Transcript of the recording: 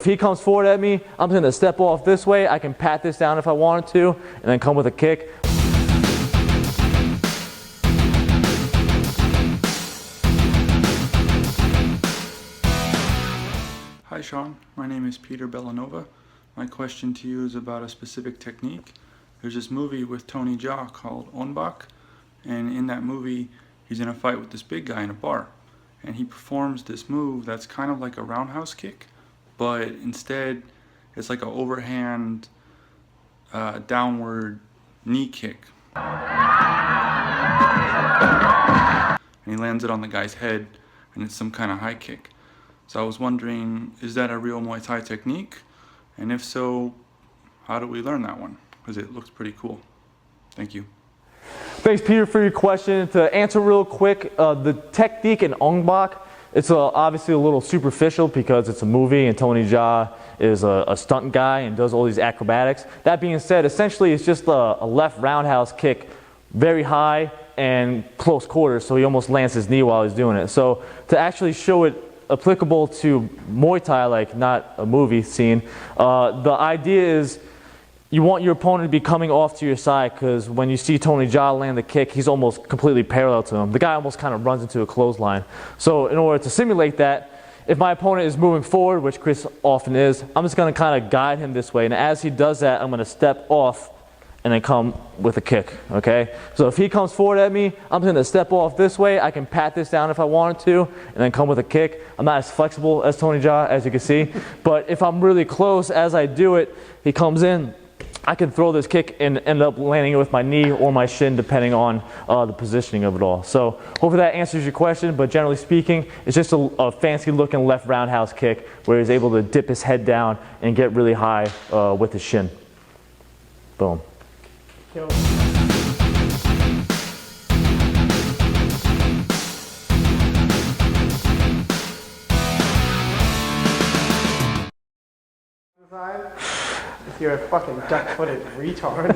he comes forward at me, I'm going to step off this way. I can pat this down if I wanted to, and then come with a kick. Hi Sean, my name is Peter Bellanova. My question to you is about a specific technique. There's this movie with Tony Jaa called Ong Bak, and in that movie he's in a fight with this big guy in a bar, and he performs this move that's kind of like a roundhouse kick, but instead it's like an overhand downward knee kick, and he lands it on the guy's head, and it's some kind of high kick. So I was wondering, is that a real Muay Thai technique? And if so, how do we learn that one? Because it looks pretty cool. Thank you. Thanks, Peter, for your question. To answer real quick, the technique in Ong Bak, it's obviously a little superficial because it's a movie and Tony Jaa is a stunt guy and does all these acrobatics. That being said, essentially it's just a left roundhouse kick, very high and close quarters, so he almost lands his knee while he's doing it. So to actually show it applicable to Muay Thai, like not a movie scene, the idea is you want your opponent to be coming off to your side, because when you see Tony Jaa land the kick, he's almost completely parallel to him. The guy almost kind of runs into a clothesline. So in order to simulate that, if my opponent is moving forward, which Chris often is, I'm just going to kind of guide him this way, and as he does that, I'm going to step off and then come with a kick, okay? So if he comes forward at me, I'm going to step off this way. I can pat this down if I wanted to, and then come with a kick. I'm not as flexible as Tony Jaa, as you can see, but if I'm really close as I do it, he comes in, I can throw this kick and end up landing it with my knee or my shin, depending on the positioning of it all. So hopefully that answers your question, but generally speaking, it's just a fancy looking left roundhouse kick where he's able to dip his head down and get really high with his shin. Boom. If you're a fucking duck-footed retard.